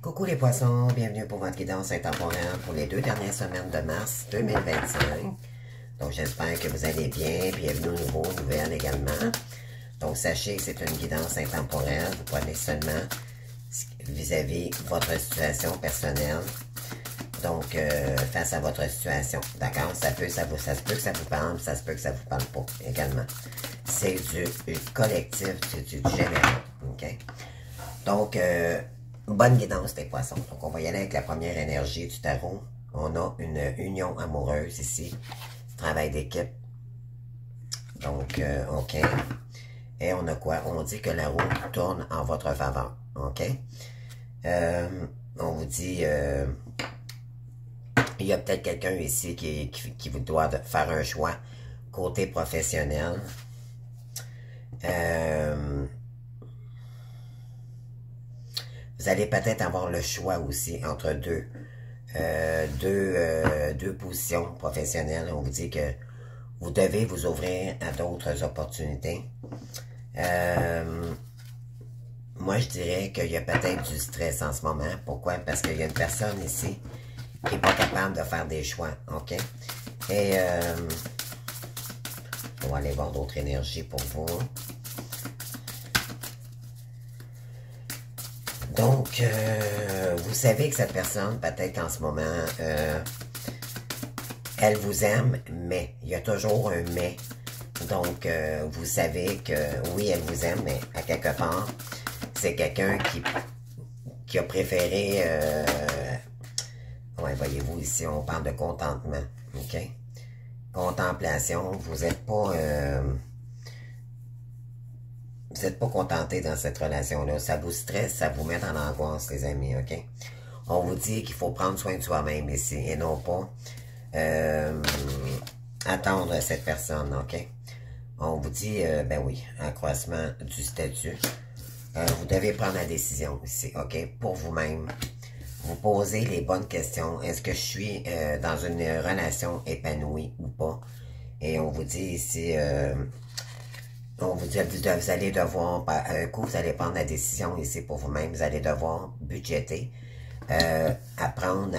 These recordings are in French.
Coucou les poissons, bienvenue pour votre guidance intemporelle pour les 2 dernières semaines de mars 2025. Donc j'espère que vous allez bien, bienvenue aux nouveaux nouvelles également. Donc sachez que c'est une guidance intemporelle, vous prenez seulement vis-à-vis votre situation personnelle. Donc face à votre situation, d'accord? Ça se peut que ça vous parle, ça se peut que ça vous parle pas également. C'est du collectif, c'est du général, ok? Donc, bonne guidance des poissons. Donc, on va y aller avec la première énergie du tarot. On a une union amoureuse ici. Travail d'équipe. Donc, OK. Et on a quoi? On dit que la roue tourne en votre faveur. OK? On vous dit... il y a peut-être quelqu'un ici qui vous doit faire un choix côté professionnel. Vous allez peut-être avoir le choix aussi entre deux positions professionnelles. On vous dit que vous devez vous ouvrir à d'autres opportunités. Moi, je dirais qu'il y a peut-être du stress en ce moment. Pourquoi? Parce qu'il y a une personne ici qui n'est pas capable de faire des choix. OK? Et on va aller voir d'autres énergies pour vous. Donc, vous savez que cette personne, peut-être en ce moment, elle vous aime, mais il y a toujours un mais. Donc, vous savez que oui, elle vous aime, mais à quelque part, c'est quelqu'un qui a préféré... ouais, voyez-vous, ici, on parle de contentement, OK? Contemplation, vous n'êtes pas... vous n'êtes pas contenté dans cette relation-là. Ça vous stresse, ça vous met en angoisse, les amis, OK? On vous dit qu'il faut prendre soin de soi-même ici et non pas attendre cette personne, OK? On vous dit, ben oui, accroissement du statut. Vous devez prendre la décision ici, OK? Pour vous-même. Vous posez les bonnes questions. Est-ce que je suis dans une relation épanouie ou pas? Et on vous dit ici... on vous dit, vous allez devoir, un coup, vous allez prendre la décision ici pour vous-même. Vous allez devoir budgéter, apprendre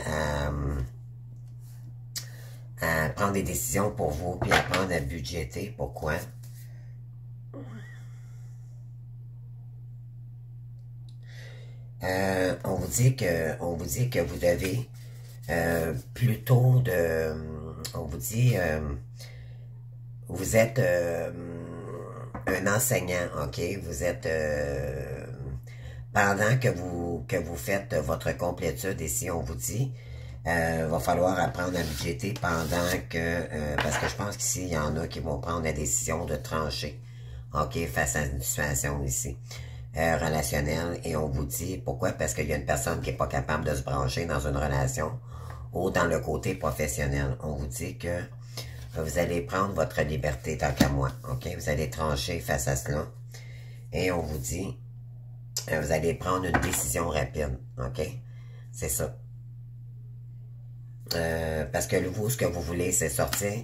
à prendre des décisions pour vous, puis apprendre à budgéter. Pourquoi? On vous dit que vous devez plutôt de... on vous dit, vous êtes... un enseignant, OK? Vous êtes... pendant que vous faites votre complétude ici, on vous dit, va falloir apprendre à budgéter pendant que... parce que je pense qu'ici, il y en a qui vont prendre la décision de trancher, OK? Face à une situation ici, relationnelle. Et on vous dit, pourquoi? Parce qu'il y a une personne qui n'est pas capable de se brancher dans une relation ou dans le côté professionnel. On vous dit que vous allez prendre votre liberté tant qu'à moi, OK? Vous allez trancher face à cela. Et on vous dit, vous allez prendre une décision rapide, OK? C'est ça. Parce que vous, ce que vous voulez, c'est sortir.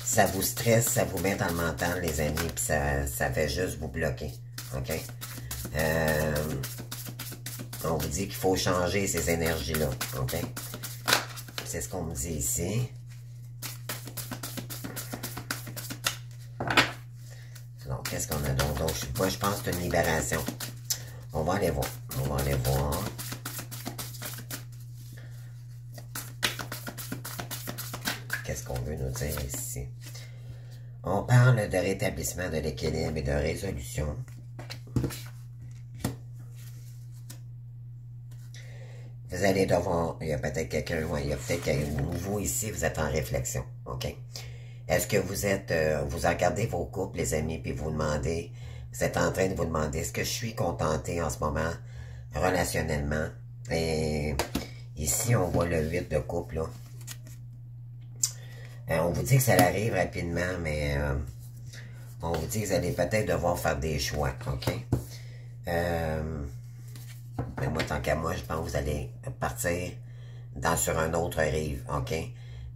Ça vous stresse, ça vous met dans le mental, les amis, puis ça fait juste vous bloquer, OK? On vous dit qu'il faut changer ces énergies-là, OK? C'est ce qu'on me dit ici. Donc, qu'est-ce qu'on a donc? Donc, moi, je pense que c'est une libération. On va aller voir. On va aller voir. Qu'est-ce qu'on veut nous dire ici? On parle de rétablissement de l'équilibre et de résolution. Vous allez devoir... Il y a peut-être quelqu'un... Ouais, il y a peut-être quelqu'un... Vous, ici, vous êtes en réflexion. OK? Est-ce que vous êtes, vous regardez vos couples, les amis, puis vous demandez, vous êtes en train de vous demander, est-ce que je suis contenté en ce moment, relationnellement? Et ici, on voit le 8 de couple, là. On vous dit que ça arrive rapidement, mais on vous dit que vous allez peut-être devoir faire des choix, OK? Mais moi, tant qu'à moi, je pense que vous allez partir sur un autre rive, OK?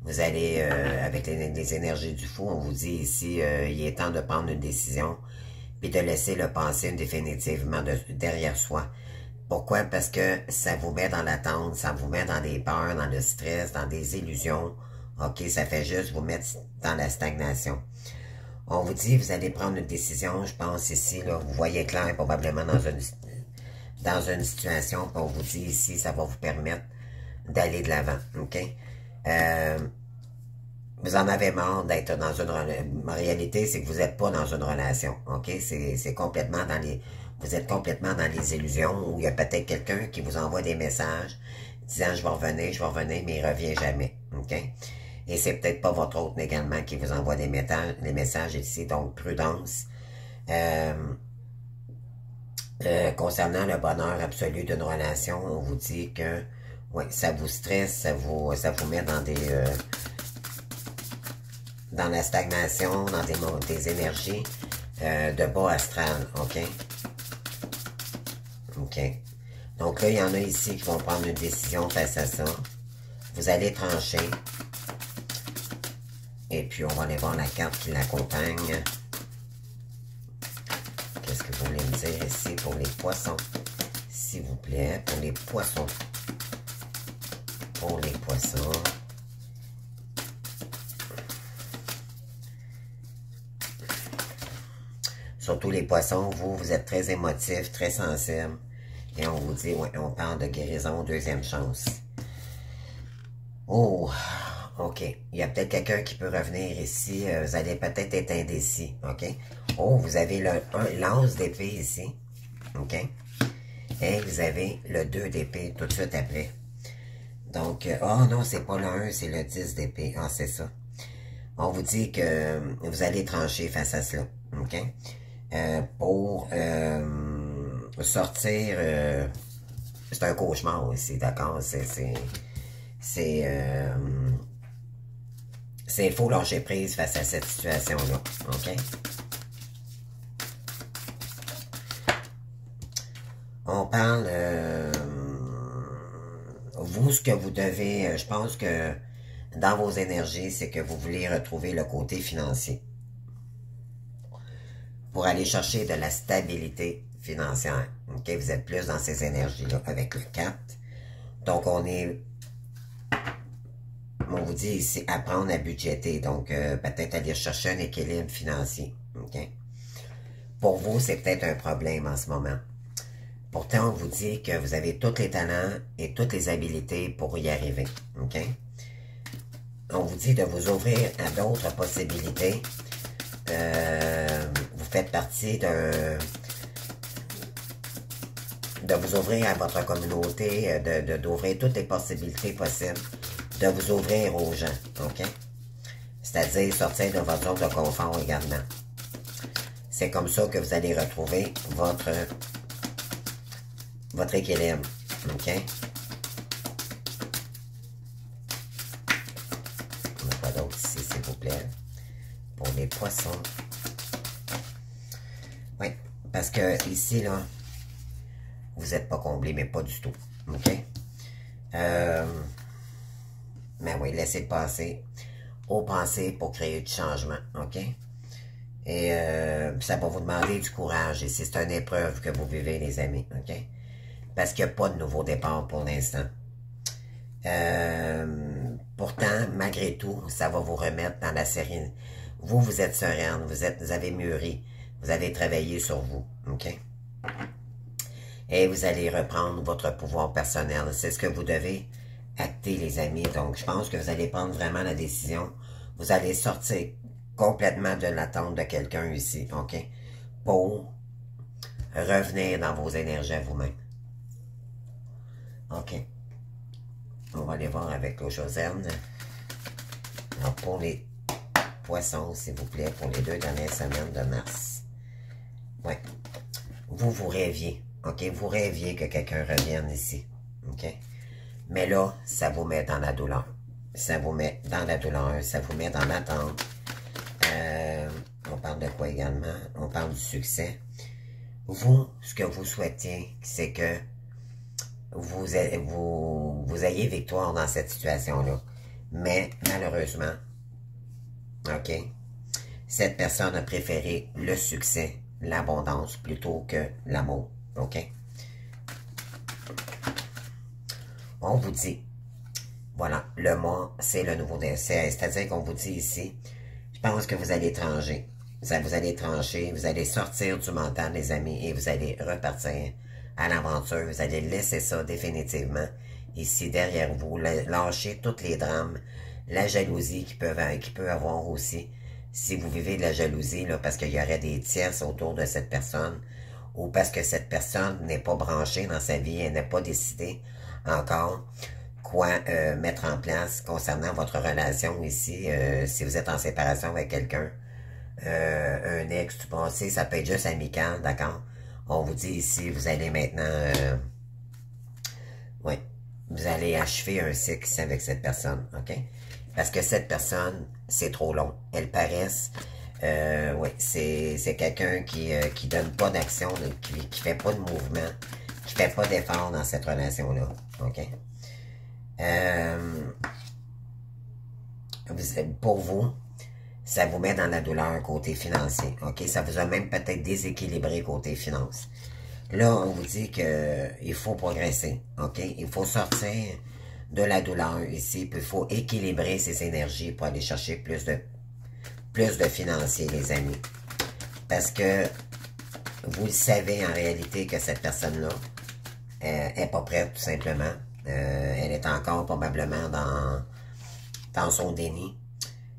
Vous allez, avec les énergies du fou, on vous dit ici, il est temps de prendre une décision, puis de laisser le passé définitivement derrière soi. Pourquoi? Parce que ça vous met dans l'attente, ça vous met dans des peurs, dans le stress, dans des illusions. OK, ça fait juste vous mettre dans la stagnation. On vous dit, vous allez prendre une décision, je pense ici, là, vous voyez clair probablement dans une situation, puis on vous dit ici, ça va vous permettre d'aller de l'avant, OK? Vous en avez marre d'être dans une relation. En réalité, c'est que vous n'êtes pas dans une relation, OK? C'est complètement dans les... Vous êtes complètement dans les illusions où il y a peut-être quelqu'un qui vous envoie des messages disant « je vais revenir », mais il ne revient jamais, OK? Et c'est peut-être pas votre autre également qui vous envoie des messages ici, donc prudence. Concernant le bonheur absolu d'une relation, on vous dit que ouais, ça vous stresse, ça vous met dans dans la stagnation, dans des énergies de bas astral, OK? OK. Donc là, il y en a ici qui vont prendre une décision face à ça. Vous allez trancher. Et puis, on va aller voir la carte qui l'accompagne. Qu'est-ce que vous voulez me dire ici pour les poissons? S'il vous plaît, pour les poissons. Pour les poissons. Surtout les poissons, vous êtes très émotifs, très sensibles. Et on vous dit, ouais, on parle de guérison, deuxième chance. Oh, OK. Il y a peut-être quelqu'un qui peut revenir ici. Vous allez peut-être être indécis, OK? Oh, vous avez l'as d'épée ici, OK? Et vous avez le 2 d'épée tout de suite après. Donc, oh non, c'est pas le 1, c'est le 10 d'épée. Ah, c'est ça. On vous dit que vous allez trancher face à cela, OK? Pour sortir... c'est un cauchemar aussi, d'accord? Il faut lâcher prise face à cette situation-là, OK? On parle... vous, ce que vous devez... je pense que dans vos énergies, c'est que vous voulez retrouver le côté financier. Pour aller chercher de la stabilité financière. OK? Vous êtes plus dans ces énergies-là avec le 4. Donc, on vous dit ici, apprendre à budgéter. Donc, peut-être aller chercher un équilibre financier. OK? Pour vous, c'est peut-être un problème en ce moment. Pourtant, on vous dit que vous avez tous les talents et toutes les habiletés pour y arriver. OK? On vous dit de vous ouvrir à d'autres possibilités. Vous faites partie de vous ouvrir à votre communauté, d'ouvrir toutes les possibilités possibles, de vous ouvrir aux gens, OK? C'est-à-dire sortir de votre zone de confort également. C'est comme ça que vous allez retrouver votre équilibre, OK? On n'a pas d'autre ici, s'il vous plaît. Pour les poissons. Oui, parce que ici, là, vous n'êtes pas comblé, mais pas du tout. OK? Mais oui, laissez passer aux pensées pour créer du changement. OK? Et ça va vous demander du courage. Et c'est une épreuve que vous vivez, les amis. OK? Parce qu'il n'y a pas de nouveau départ pour l'instant. Pourtant, malgré tout, ça va vous remettre dans la sérénité. Vous êtes sereine, vous avez mûri, vous avez travaillé sur vous, OK? Et vous allez reprendre votre pouvoir personnel. C'est ce que vous devez acter, les amis. Donc, je pense que vous allez prendre vraiment la décision. Vous allez sortir complètement de l'attente de quelqu'un ici, OK? Pour revenir dans vos énergies à vous-même. OK. On va aller voir avec l'eau Josiane. Alors, pour les poissons, s'il vous plaît, pour les 2 dernières semaines de mars. Oui. Vous rêviez, OK? Vous rêviez que quelqu'un revienne ici, OK? Mais là, ça vous met dans la douleur. Ça vous met dans la douleur, ça vous met dans l'attente. On parle de quoi également? On parle du succès. Vous, ce que vous souhaitiez, c'est que vous ayez victoire dans cette situation-là. Mais, malheureusement, OK, cette personne a préféré le succès, l'abondance, plutôt que l'amour, OK? On vous dit, voilà, le mois, c'est le nouveau décès. C'est-à-dire qu'on vous dit ici, je pense que vous allez trancher. Vous allez trancher, vous allez sortir du mental, les amis, et vous allez repartir à l'aventure. Vous allez laisser ça définitivement ici derrière vous. Lâcher tous les drames, la jalousie qui peut avoir aussi. Si vous vivez de la jalousie, là, parce qu'il y aurait des tierces autour de cette personne, ou parce que cette personne n'est pas branchée dans sa vie, elle n'a pas décidé encore quoi mettre en place concernant votre relation ici, si vous êtes en séparation avec quelqu'un, un ex, du passé, ça peut être juste amical, d'accord? On vous dit ici, vous allez maintenant, oui, vous allez achever un cycle ici avec cette personne, ok? Parce que cette personne, c'est trop long. Elle paresse, oui, c'est quelqu'un qui donne pas d'action, qui fait pas de mouvement, qui fait pas d'effort dans cette relation-là, ok? Pour vous, ça vous met dans la douleur côté financier, ok? Ça vous a même peut-être déséquilibré côté finance. Là, on vous dit que il faut progresser, ok? Il faut sortir de la douleur ici, puis il faut équilibrer ses énergies pour aller chercher plus de financier, les amis. Parce que vous le savez en réalité que cette personne-là est pas prête, tout simplement. Elle est encore probablement dans son déni.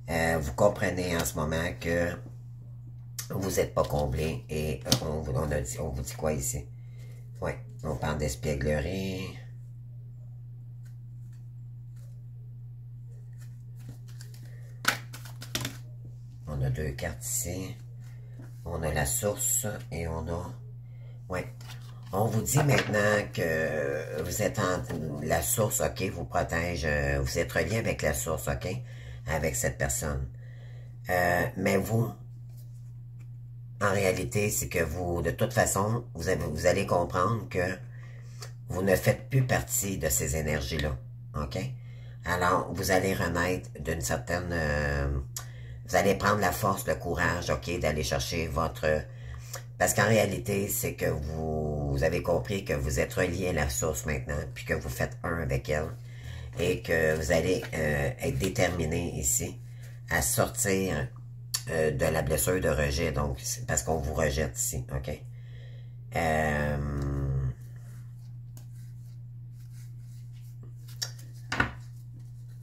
Vous comprenez en ce moment que vous n'êtes pas comblé et on vous dit quoi ici? Oui, on parle d'espièglerie. On a 2 cartes ici. On a la source et on a... Oui. On vous dit maintenant que vous êtes la source, ok, vous protège, vous êtes relié avec la source, ok, avec cette personne. Mais vous, en réalité, c'est que vous, de toute façon, vous allez comprendre que vous ne faites plus partie de ces énergies-là, ok? Alors, vous allez renaître d'une certaine... vous allez prendre la force, le courage, ok, d'aller chercher votre... Parce qu'en réalité, c'est que vous avez compris que vous êtes relié à la source maintenant, puis que vous faites un avec elle, et que vous allez être déterminé ici à sortir de la blessure de rejet, donc parce qu'on vous rejette ici, ok?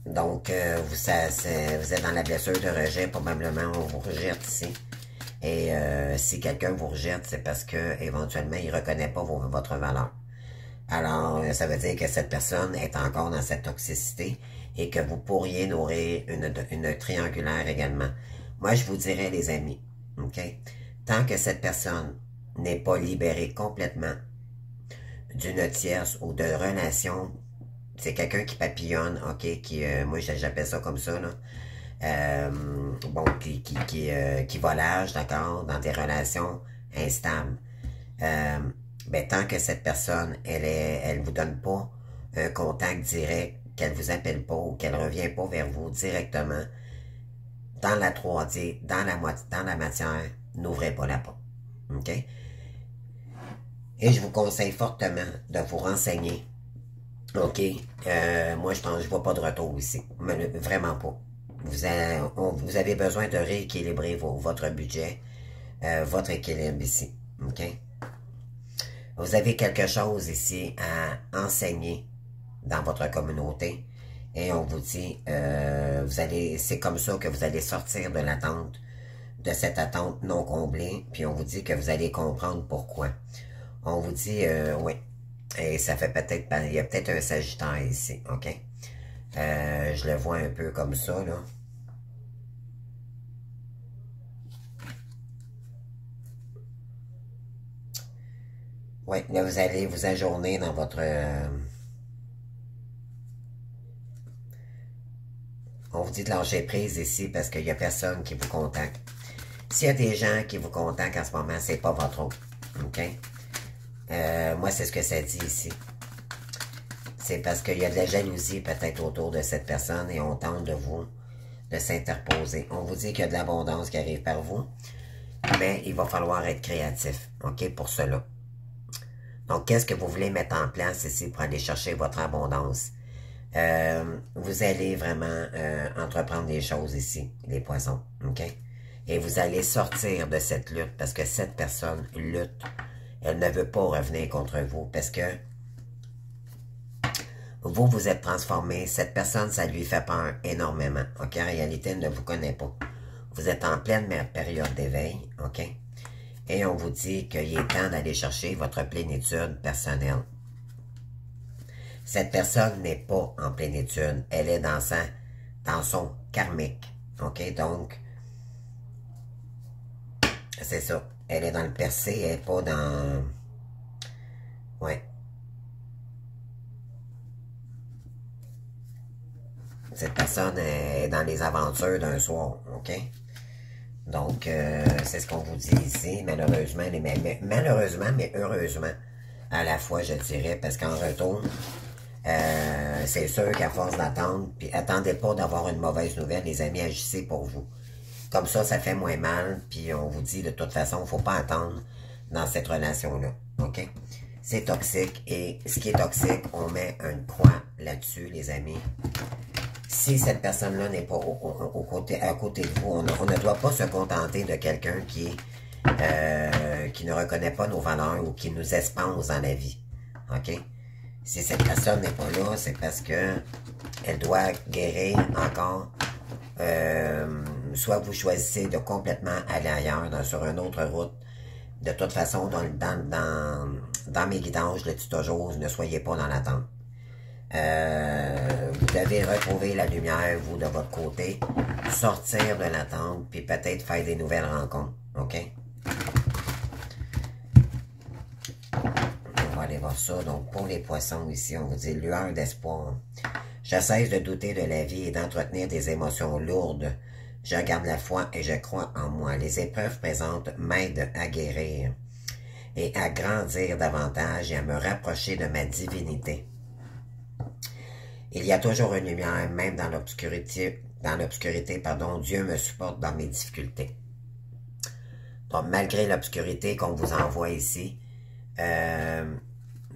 Donc, vous êtes dans la blessure de rejet, probablement on vous rejette ici. Et si quelqu'un vous rejette, c'est parce que éventuellement il ne reconnaît pas votre valeur. Alors, ça veut dire que cette personne est encore dans cette toxicité et que vous pourriez nourrir une triangulaire également. Moi, je vous dirais, les amis, ok? Tant que cette personne n'est pas libérée complètement d'une tierce ou de relation, c'est quelqu'un qui papillonne, ok? Moi, j'appelle ça comme ça, là. Bon, qui volage, d'accord, dans des relations instables. Ben, tant que cette personne, elle vous donne pas un contact direct, qu'elle vous appelle pas ou qu'elle revient pas vers vous directement, dans la 3D, dans la matière, n'ouvrez pas la porte. OK? Et je vous conseille fortement de vous renseigner. OK? Moi, je vois pas de retour ici. Vraiment pas. Vous avez besoin de rééquilibrer votre budget, votre équilibre ici. OK? Vous avez quelque chose ici à enseigner dans votre communauté et on vous dit, c'est comme ça que vous allez sortir de l'attente, de cette attente non comblée, puis on vous dit que vous allez comprendre pourquoi. On vous dit, oui, et ça fait peut-être, il y a peut-être un Sagittaire ici, OK? Je le vois un peu comme ça, là. Oui, là, vous allez vous ajourner dans votre... on vous dit de lâcher prise ici parce qu'il n'y a personne qui vous contacte. S'il y a des gens qui vous contactent en ce moment, c'est pas votre autre. OK? Moi, c'est ce que ça dit ici. C'est parce qu'il y a de la jalousie peut-être autour de cette personne et on tente de s'interposer. On vous dit qu'il y a de l'abondance qui arrive par vous, mais il va falloir être créatif, OK, pour cela. Donc, qu'est-ce que vous voulez mettre en place ici pour aller chercher votre abondance? Vous allez vraiment entreprendre des choses ici, les poissons, ok? Et vous allez sortir de cette lutte parce que cette personne lutte. Elle ne veut pas revenir contre vous parce que vous, vous êtes transformé. Cette personne, ça lui fait peur énormément, ok? En réalité, elle ne vous connaît pas. Vous êtes en pleine période d'éveil, ok? Et on vous dit qu'il est temps d'aller chercher votre plénitude personnelle. Cette personne n'est pas en plénitude. Elle est dans son karmique. OK? Donc, c'est ça. Elle est dans le percé, elle n'est pas dans... Ouais. Cette personne est dans les aventures d'un soir. OK? Donc, c'est ce qu'on vous dit ici. Malheureusement, malheureusement, mais heureusement, à la fois, je dirais, parce qu'en retour... c'est sûr qu'à force d'attendre, puis attendez pas d'avoir une mauvaise nouvelle, les amis, agissez pour vous. Comme ça fait moins mal, puis on vous dit de toute façon, il ne faut pas attendre dans cette relation-là, ok? C'est toxique, et ce qui est toxique, on met une croix là-dessus, les amis. Si cette personne-là n'est pas à côté de vous, on ne doit pas se contenter de quelqu'un qui ne reconnaît pas nos valeurs ou qui nous espanse dans la vie, ok? Si cette personne n'est pas là, c'est parce que elle doit guérir encore. Soit vous choisissez de complètement aller ailleurs, sur une autre route. De toute façon, dans mes guidances, je le dis toujours, ne soyez pas dans l'attente. Vous devez retrouver la lumière, vous, de votre côté, sortir de l'attente, puis peut-être faire des nouvelles rencontres. OK? On va aller voir ça. Donc, pour les poissons ici, on vous dit lueur d'espoir. Je cesse de douter de la vie et d'entretenir des émotions lourdes. Je garde la foi et je crois en moi. Les épreuves présentes m'aident à guérir et à grandir davantage et à me rapprocher de ma divinité. Il y a toujours une lumière, même dans l'obscurité, Dieu me supporte dans mes difficultés. Donc, malgré l'obscurité qu'on vous envoie ici,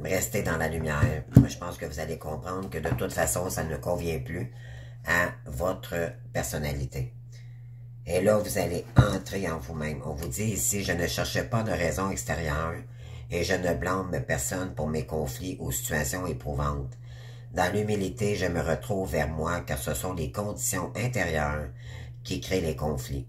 restez dans la lumière. Moi, je pense que vous allez comprendre que de toute façon, ça ne convient plus à votre personnalité. Et là, vous allez entrer en vous-même. On vous dit ici, je ne cherche pas de raison extérieure et je ne blâme personne pour mes conflits ou situations éprouvantes. Dans l'humilité, je me retrouve vers moi car ce sont les conditions intérieures qui créent les conflits.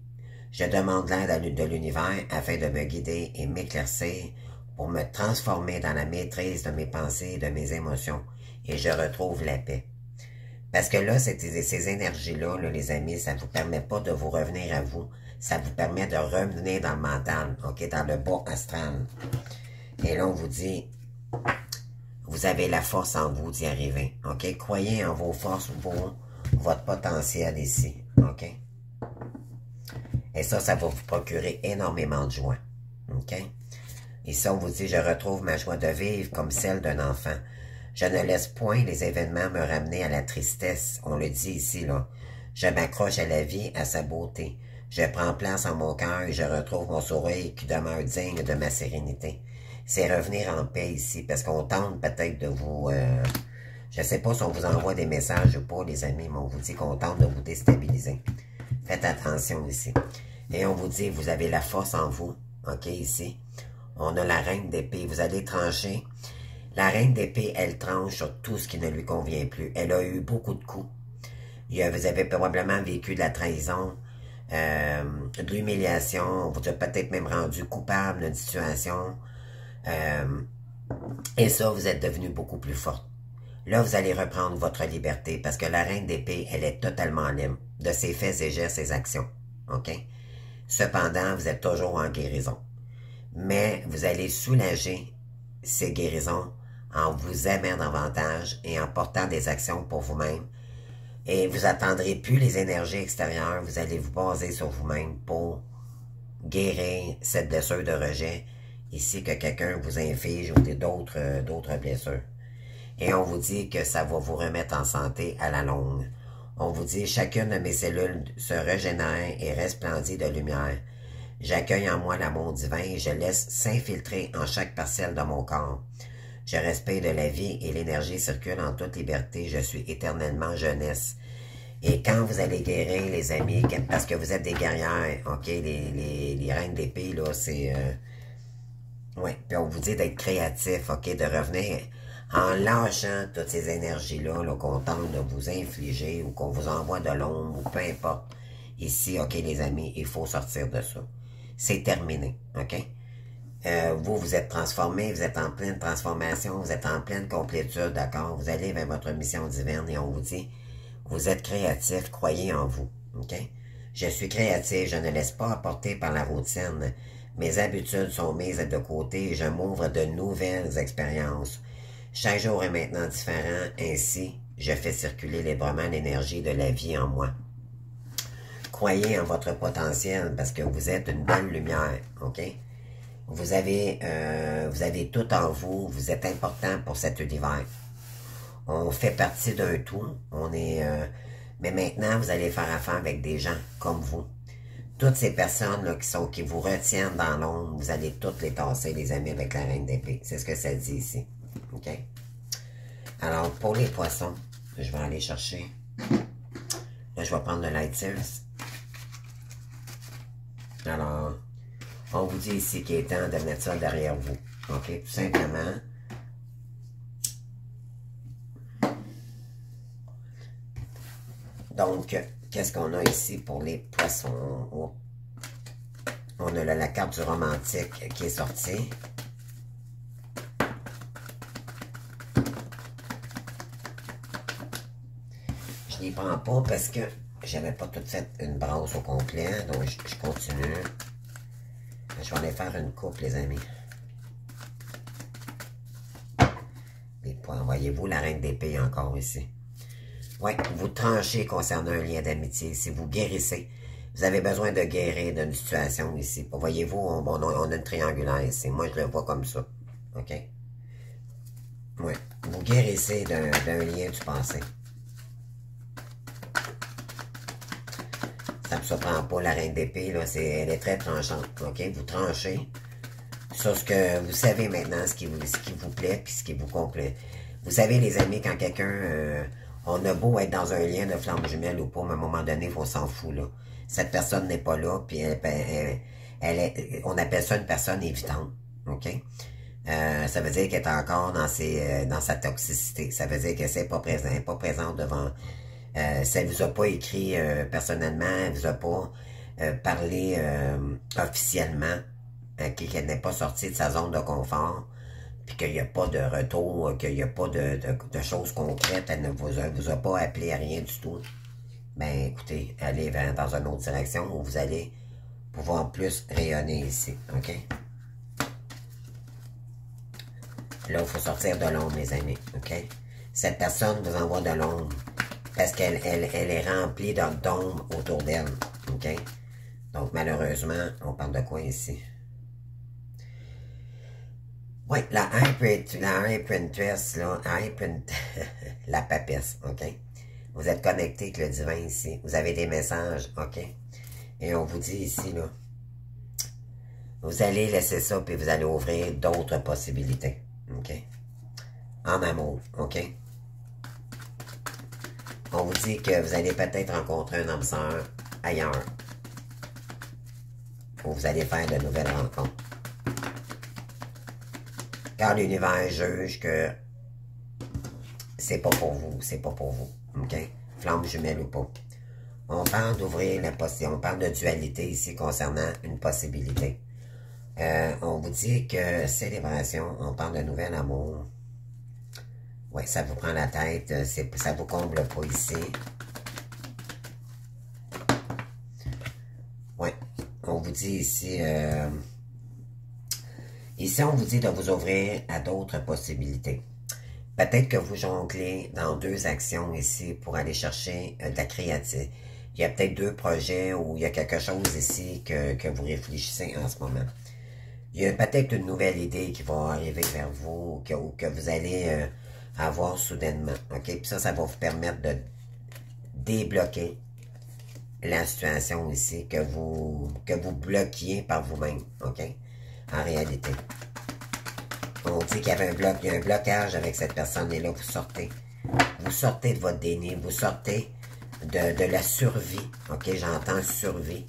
Je demande l'aide de l'univers afin de me guider et m'éclaircir pour me transformer dans la maîtrise de mes pensées et de mes émotions et je retrouve la paix. Parce que là, ces énergies-là, les amis, ça ne vous permet pas de vous revenir à vous. Ça vous permet de revenir dans le mental, ok, dans le bas astral. Et là, on vous dit, vous avez la force en vous d'y arriver, ok? Croyez en vos forces, votre potentiel ici, ok? Et ça va vous procurer énormément de joie, ok? Et ça, on vous dit, je retrouve ma joie de vivre comme celle d'un enfant. Je ne laisse point les événements me ramener à la tristesse. On le dit ici, là. Je m'accroche à la vie, à sa beauté. Je prends place en mon cœur et je retrouve mon sourire qui demeure digne de ma sérénité. C'est revenir en paix ici, parce qu'on tente peut-être de vous... je ne sais pas si on vous envoie des messages ou pas, les amis, mais on vous dit qu'on tente de vous déstabiliser. Faites attention ici. Et on vous dit, vous avez la force en vous, ok, ici. On a la reine d'épée. Vous allez trancher. La reine d'épée, elle tranche sur tout ce qui ne lui convient plus. Elle a eu beaucoup de coups. Vous avez probablement vécu de la trahison, de l'humiliation. On vous a peut-être même rendu coupable d'une situation. Et ça, vous êtes devenu beaucoup plus forte. Là, vous allez reprendre votre liberté parce que la reine d'épée, elle est totalement libre de ses faits et gestes, ses actions. OK? Cependant, vous êtes toujours en guérison. Mais vous allez soulager ces guérisons en vous aimant davantage et en portant des actions pour vous-même. Et vous n'attendrez plus les énergies extérieures, vous allez vous baser sur vous-même pour guérir cette blessure de rejet ici que quelqu'un vous inflige ou d'autres blessures. Et on vous dit que ça va vous remettre en santé à la longue. On vous dit, chacune de mes cellules se régénère et resplendit de lumière. J'accueille en moi l'amour divin et je laisse s'infiltrer en chaque parcelle de mon corps. Je respire de la vie et l'énergie circule en toute liberté. Je suis éternellement jeunesse. Et quand vous allez guérir, les amis, parce que vous êtes des guerrières, ok, les reines d'épée, là, c'est... ouais, puis on vous dit d'être créatif, ok, de revenir en lâchant toutes ces énergies-là là, qu'on tente de vous infliger ou qu'on vous envoie de l'ombre ou peu importe. Ici, ok, les amis, il faut sortir de ça. C'est terminé, ok? Vous êtes transformés, vous êtes en pleine transformation, vous êtes en pleine complétude, d'accord? Vous allez vers votre mission divine et on vous dit, vous êtes créatif, croyez en vous, ok? Je suis créatif, je ne laisse pas apporter par la routine. Mes habitudes sont mises de côté et je m'ouvre de nouvelles expériences. Chaque jour est maintenant différent, ainsi, je fais circuler librement l'énergie de la vie en moi. Croyez en votre potentiel parce que vous êtes une belle lumière, ok? Vous avez tout en vous, vous êtes important pour cet univers. On fait partie d'un tout, mais maintenant, vous allez faire affaire avec des gens comme vous. Toutes ces personnes là, qui vous retiennent dans l'ombre, vous allez toutes les tasser, les amis, avec la reine d'épée. C'est ce que ça dit ici. OK? Alors, pour les poissons, je vais aller chercher. Là, je vais prendre le Light Sears. Alors, on vous dit ici qu'il est temps de mettre ça derrière vous. OK? Tout simplement. Donc, qu'est-ce qu'on a ici pour les poissons? On a la carte du romantique qui est sortie. Je n'y prends pas parce que j'avais pas tout fait une brosse au complet. Donc, je continue. Je vais aller faire une coupe, les amis. Les points. Voyez-vous la reine d'épée encore ici. Oui, vous tranchez concernant un lien d'amitié. Si vous guérissez, vous avez besoin de guérir d'une situation ici. Voyez-vous, on a une triangulaire ici. Moi, je le vois comme ça. OK? Oui. Vous guérissez d'un lien du passé. Ça ne me surprend pas, la reine d'épée, là, elle est très tranchante. OK? Vous tranchez sur ce que vous savez maintenant, ce qui vous plaît, puis ce qui vous complaît. Vous savez, les amis, quand quelqu'un... on a beau être dans un lien de flamme jumelle ou pas, mais à un moment donné, on s'en fout, là. Cette personne n'est pas là, puis on appelle ça une personne évitante, OK? Ça veut dire qu'elle est encore dans sa toxicité. Ça veut dire qu'elle n'est pas présente devant... ça ne vous a pas écrit personnellement, elle ne vous a pas parlé officiellement, qu'elle n'est pas sortie de sa zone de confort, puis qu'il n'y a pas de retour, qu'il n'y a pas de choses concrètes, elle ne vous a pas appelé à rien du tout. Ben écoutez, allez dans une autre direction où vous allez pouvoir plus rayonner ici, OK? Là, il faut sortir de l'ombre, mes amis, OK? Cette personne vous envoie de l'ombre parce qu'elle est remplie d'ombre autour d'elle, OK? Donc, malheureusement, on parle de quoi ici? Oui, la High Princess, là, la papesse, OK? Vous êtes connecté avec le divin ici. Vous avez des messages, OK? Et on vous dit ici, là, vous allez laisser ça, puis vous allez ouvrir d'autres possibilités, OK? En amour, OK? On vous dit que vous allez peut-être rencontrer un âme sœur ailleurs. Ou vous allez faire de nouvelles rencontres. Car l'univers juge que c'est pas pour vous, c'est pas pour vous. OK? Flamme jumelle ou pas. On parle d'ouvrir la possibilité. On parle de dualité ici concernant une possibilité. On vous dit que célébration, on parle de nouvel amour. Oui, ça vous prend la tête, ça vous comble pas ici. Oui, on vous dit ici... ici, on vous dit de vous ouvrir à d'autres possibilités. Peut-être que vous jonglez dans deux actions ici pour aller chercher de la créativité. Il y a peut-être deux projets ou il y a quelque chose ici que vous réfléchissez en ce moment. Il y a peut-être une nouvelle idée qui va arriver vers vous ou que vous allez avoir soudainement. OK? Puis ça va vous permettre de débloquer la situation ici que vous bloquiez par vous-même. OK? En réalité. On dit qu'il y avait il y a un blocage avec cette personne-là, vous sortez. Vous sortez de votre déni, vous sortez de la survie. OK, j'entends survie.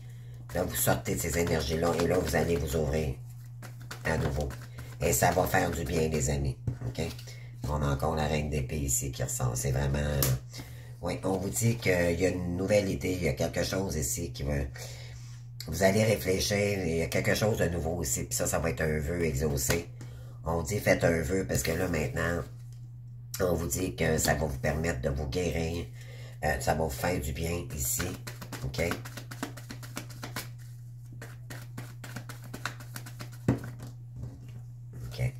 Là, vous sortez de ces énergies-là et là, vous allez vous ouvrir à nouveau. Et ça va faire du bien, les amis. OK? On a encore la reine d'épée ici qui ressort. C'est vraiment... Oui, on vous dit qu'il y a une nouvelle idée, il y a quelque chose ici qui va... Vous allez réfléchir, il y a quelque chose de nouveau ici, puis ça va être un vœu exaucé. On dit faites un vœu parce que là, maintenant, on vous dit que ça va vous permettre de vous guérir. Ça va vous faire du bien ici. OK? OK.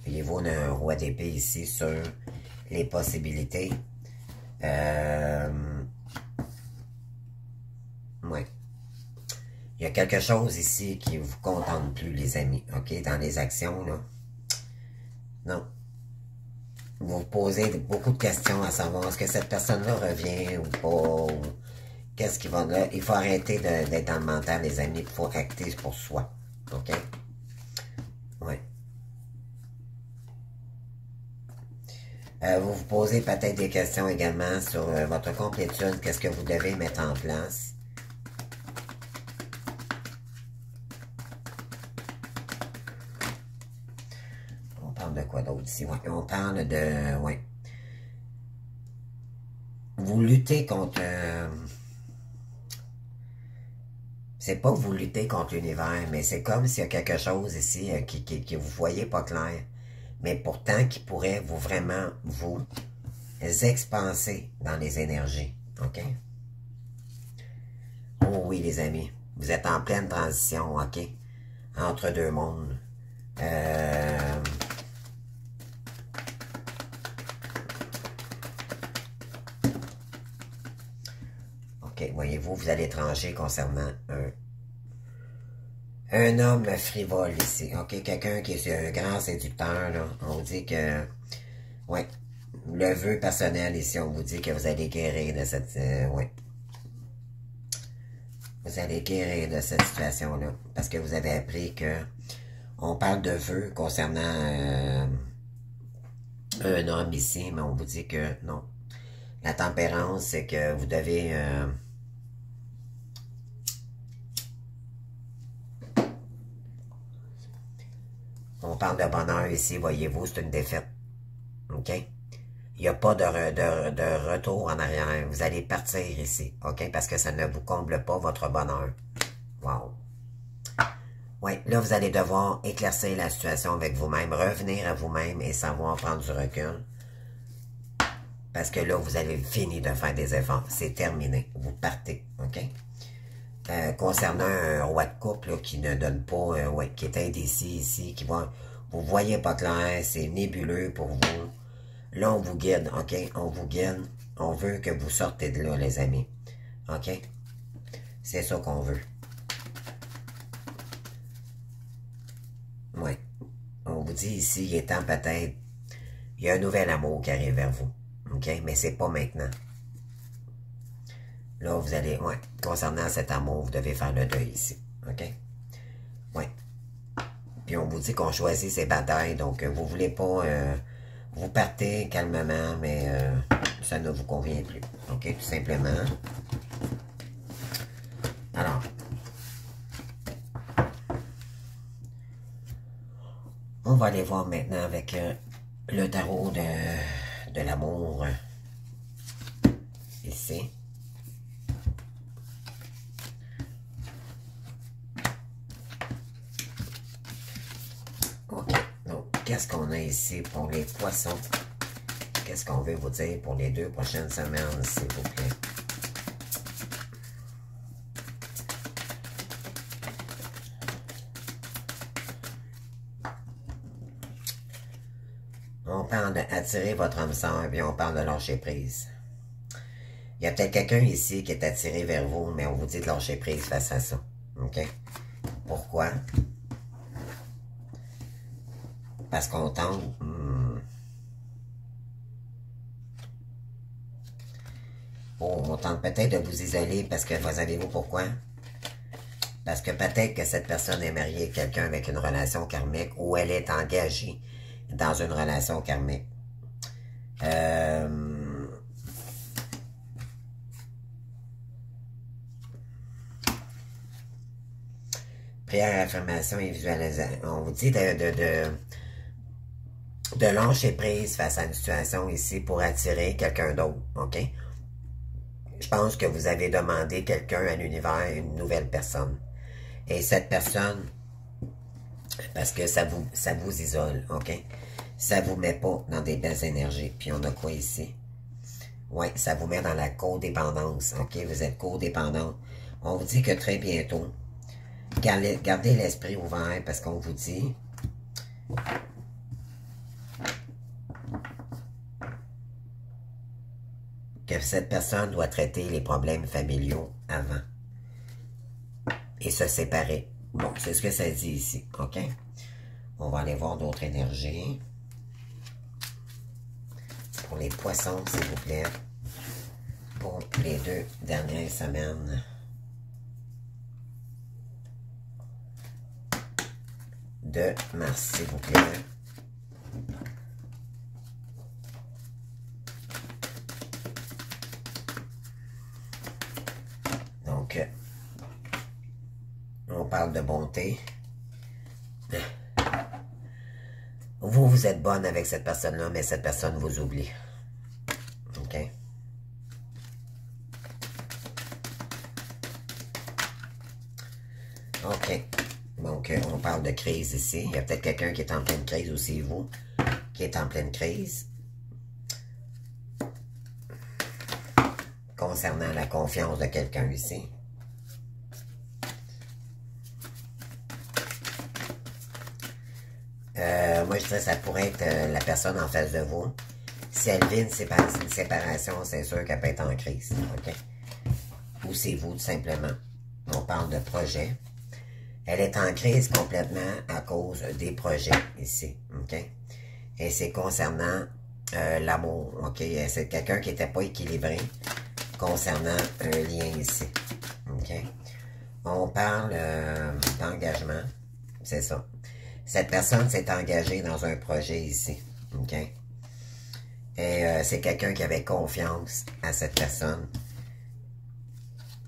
Voyez-vous, on a un roi d'épée ici sur les possibilités. Ouais. Il y a quelque chose ici qui ne vous contente plus, les amis. OK? Dans les actions, là. Non. Vous vous posez beaucoup de questions à savoir est-ce que cette personne-là revient ou pas. Qu'est-ce qui va là? Il faut arrêter d'être dans le mental, les amis. Il faut acter pour soi. OK? Oui. Vous vous posez peut-être des questions également sur votre complétude. Qu'est-ce que vous devez mettre en place? On parle de quoi d'autre ici? Ouais, on parle de... Ouais. Vous luttez contre... c'est pas que vous luttez contre l'univers, mais c'est comme s'il y a quelque chose ici que vous voyez pas clair. Mais pourtant qui pourrait vous vraiment vous expanser dans les énergies. OK? Oh oui, les amis. Vous êtes en pleine transition, OK? Entre deux mondes. OK, voyez-vous, vous allez trancher concernant un homme frivole ici. OK, quelqu'un qui est un grand séducteur, là. On dit que... Ouais. Le vœu personnel ici, on vous dit que vous allez guérir de cette... ouais. Vous allez guérir de cette situation-là. Parce que vous avez appris que... On parle de vœux concernant un homme ici, mais on vous dit que non. La tempérance, c'est que vous devez... on parle de bonheur ici, voyez-vous, c'est une défaite. OK? Il n'y a pas de retour en arrière. Vous allez partir ici, OK? Parce que ça ne vous comble pas votre bonheur. Wow. Oui, là, vous allez devoir éclaircir la situation avec vous-même, revenir à vous-même et savoir prendre du recul. Parce que là, vous avez fini de faire des efforts. C'est terminé. Vous partez, OK? Concernant un roi de couple là, qui ne donne pas, ouais, qui est indécis ici, qui va, vous voyez pas clair, c'est nébuleux pour vous. Là, on vous guide, OK? On vous guide. On veut que vous sortez de là, les amis. OK? C'est ça qu'on veut. Oui. On vous dit ici, il est temps peut-être, il y a un nouvel amour qui arrive vers vous. OK? Mais c'est pas maintenant. Là, vous allez, ouais, concernant cet amour, vous devez faire le deuil ici. OK? Ouais. Puis on vous dit qu'on choisit ses batailles, donc vous voulez pas, vous partez calmement, mais ça ne vous convient plus. OK? Tout simplement. Alors, on va aller voir maintenant avec le tarot de l'amour ici. OK. Donc, qu'est-ce qu'on a ici pour les poissons? Qu'est-ce qu'on veut vous dire pour les 2 prochaines semaines, s'il vous plaît? On parle d'attirer votre âme sœur, puis on parle de lâcher prise. Il y a peut-être quelqu'un ici qui est attiré vers vous, mais on vous dit de lâcher prise face à ça. OK? Pourquoi? Parce qu'on tente... Oh, on tente peut-être de vous isoler parce que, vous savez-vous pourquoi? Parce que peut-être que cette personne est mariée à quelqu'un avec une relation karmique ou elle est engagée dans une relation karmique. Prière, affirmation et visualisation. On vous dit de lâcher prise face à une situation ici pour attirer quelqu'un d'autre, ok? Je pense que vous avez demandé quelqu'un à l'univers, une nouvelle personne. Et cette personne, parce que ça vous isole, ok? Ça vous met pas dans des belles énergies. Puis on a quoi ici? Ouais, ça vous met dans la codépendance, ok? Vous êtes codépendant. On vous dit que très bientôt, gardez l'esprit ouvert parce qu'on vous dit que cette personne doit traiter les problèmes familiaux avant et se séparer. Bon, c'est ce que ça dit ici, ok? On va aller voir d'autres énergies. Pour les poissons, s'il vous plaît. Pour les 2 dernières semaines de mars, s'il vous plaît. Donc, on parle de bonté. Vous êtes bonne avec cette personne-là, mais cette personne vous oublie. OK? OK. Donc, on parle de crise ici. Il y a peut-être quelqu'un qui est en pleine crise aussi, vous, qui est en pleine crise. Concernant la confiance de quelqu'un ici. Moi, je dirais que ça pourrait être la personne en face de vous. Si elle vit une séparation, c'est sûr qu'elle peut être en crise. OK? Ou c'est vous, tout simplement. On parle de projet. Elle est en crise complètement à cause des projets ici. OK? Et c'est concernant l'amour. OK? C'est quelqu'un qui n'était pas équilibré concernant un lien ici. OK? On parle d'engagement. C'est ça. Cette personne s'est engagée dans un projet ici. OK? Et c'est quelqu'un qui avait confiance à cette personne.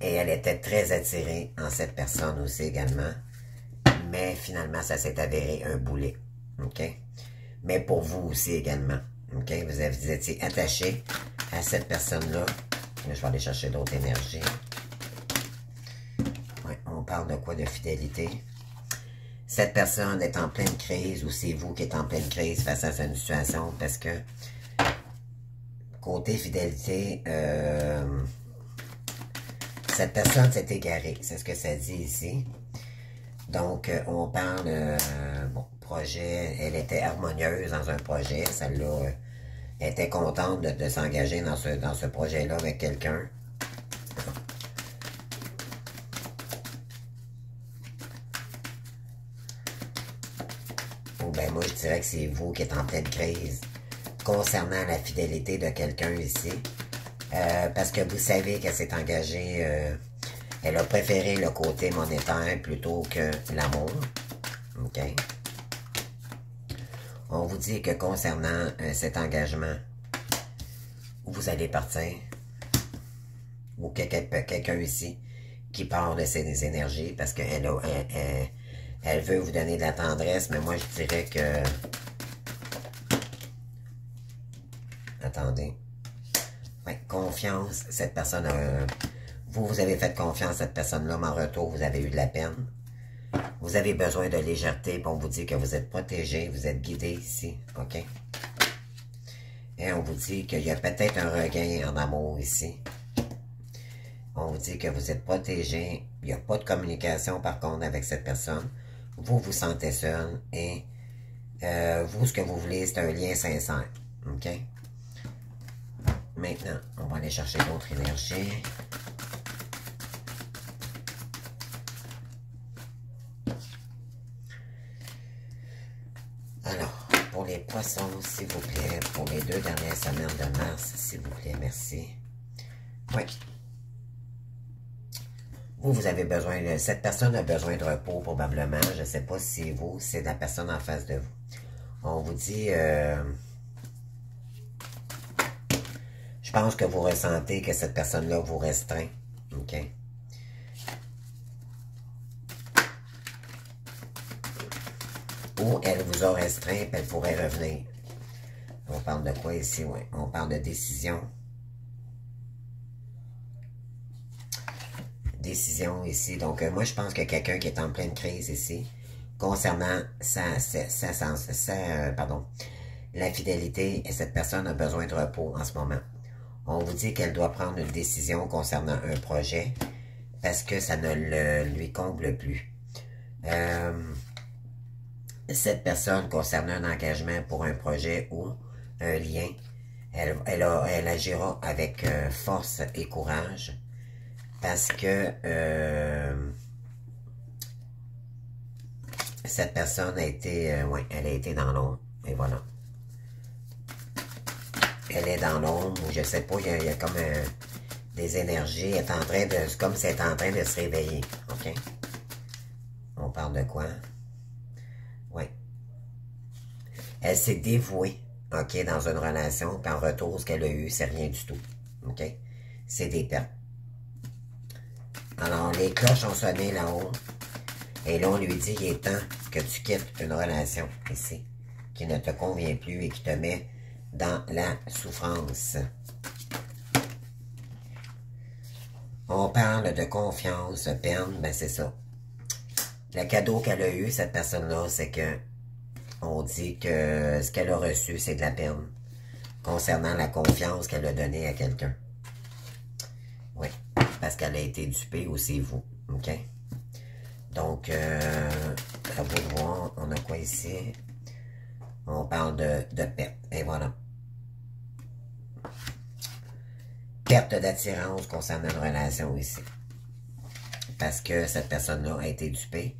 Et elle était très attirée en cette personne aussi également. Mais finalement, ça s'est avéré un boulet. OK? Mais pour vous aussi également. OK? Vous étiez attaché à cette personne-là. Je vais aller chercher d'autres énergies. Ouais, on parle de quoi? De fidélité. Cette personne est en pleine crise ou c'est vous qui êtes en pleine crise face à cette situation parce que côté fidélité, cette personne s'est égarée. C'est ce que ça dit ici. Donc, on parle, bon, projet, elle était harmonieuse dans un projet. Celle-là était contente de s'engager dans ce projet-là avec quelqu'un. Ou ben moi, je dirais que c'est vous qui êtes en pleine crise concernant la fidélité de quelqu'un ici. Parce que vous savez qu'elle s'est engagée, elle a préféré le côté monétaire plutôt que l'amour. OK? On vous dit que concernant cet engagement, vous allez partir, ou quelqu'un ici qui part de ses énergies, parce qu'elle elle veut vous donner de la tendresse, mais moi je dirais que... Attendez. Ouais, confiance, cette personne a... Vous avez fait confiance à cette personne-là, mais en retour, vous avez eu de la peine. Vous avez besoin de légèreté, puis on vous dit que vous êtes protégé, vous êtes guidé ici, OK? Et on vous dit qu'il y a peut-être un regain en amour ici. On vous dit que vous êtes protégé, il n'y a pas de communication par contre avec cette personne. Vous vous sentez seul et vous, ce que vous voulez, c'est un lien sincère, OK? Maintenant, on va aller chercher d'autres énergies. Alors, pour les poissons, s'il vous plaît, pour les 2 dernières semaines de mars, s'il vous plaît, merci. Oui. Vous avez besoin cette personne a besoin de repos probablement. Je ne sais pas si c'est vous, c'est la personne en face de vous. On vous dit... je pense que vous ressentez que cette personne-là vous restreint. OK? Ou elle vous a restreint et elle pourrait revenir. On parle de quoi ici? Ouais. On parle de décision. Décision ici. Donc, moi, je pense que quelqu'un qui est en pleine crise ici, concernant l'infidélité, et cette personne a besoin de repos en ce moment. On vous dit qu'elle doit prendre une décision concernant un projet parce que ça ne lui comble plus. Cette personne, concernant un engagement pour un projet ou un lien, elle agira avec force et courage parce que cette personne a été, ouais, elle a été dans l'ombre, et voilà. Elle est dans l'ombre, ou je sais pas, il y a comme des énergies, elle est en train de, comme si elle est en train de se réveiller, ok? On parle de quoi? Oui. Elle s'est dévouée, ok, dans une relation, puis en retour, ce qu'elle a eu, c'est rien du tout, ok? C'est des pertes. Alors, les cloches ont sonné là-haut, et là, on lui dit qu'il est temps que tu quittes une relation, ici, qui ne te convient plus et qui te met dans la souffrance. On parle de confiance, peine, ben c'est ça. Le cadeau qu'elle a eu, cette personne-là, c'est que on dit que ce qu'elle a reçu, c'est de la peine concernant la confiance qu'elle a donnée à quelqu'un. Oui, parce qu'elle a été dupée aussi, vous, ok? Donc, à vous de voir, on a quoi ici? On parle de perte, et voilà. Perte d'attirance concernant une relation ici. Parce que cette personne-là a été dupée.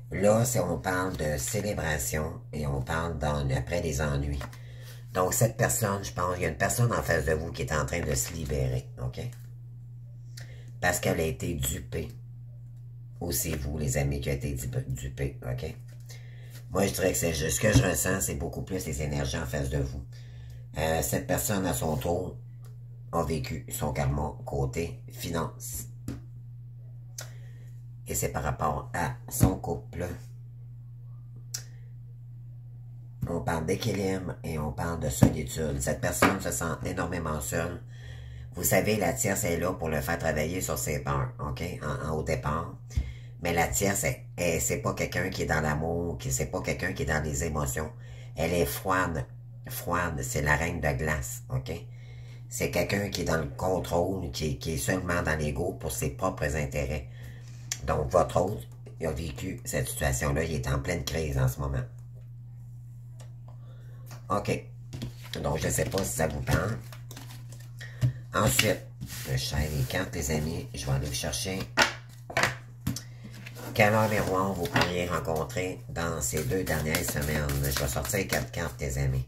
Là, on parle de célébration et on parle après des ennuis. Donc, cette personne, je pense, il y a une personne en face de vous qui est en train de se libérer, ok? Parce qu'elle a été dupée. Ou c'est vous, les amis, qui a été dupés, ok? Moi, je dirais que c'est juste ce que je ressens, c'est beaucoup plus les énergies en face de vous. Cette personne, à son tour, a vécu son karma côté finance. Et c'est par rapport à son couple. On parle d'équilibre et on parle de solitude. Cette personne se sent énormément seule. Vous savez, la tierce est là pour le faire travailler sur ses peurs, ok? Au départ. Mais la tierce, c'est pas quelqu'un qui est dans l'amour, c'est pas quelqu'un qui est dans les émotions. Elle est froide. Froide, c'est la reine de glace, ok? C'est quelqu'un qui est dans le contrôle, qui est seulement dans l'ego pour ses propres intérêts. Donc, votre autre, il a vécu cette situation-là, il est en pleine crise en ce moment. OK. Donc, je ne sais pas si ça vous parle. Ensuite, je cherche les cartes, les amis. Je vais aller vous chercher. Quelle heure miroir vous pourriez rencontrer dans ces 2 dernières semaines? Je vais sortir 4 cartes, les amis.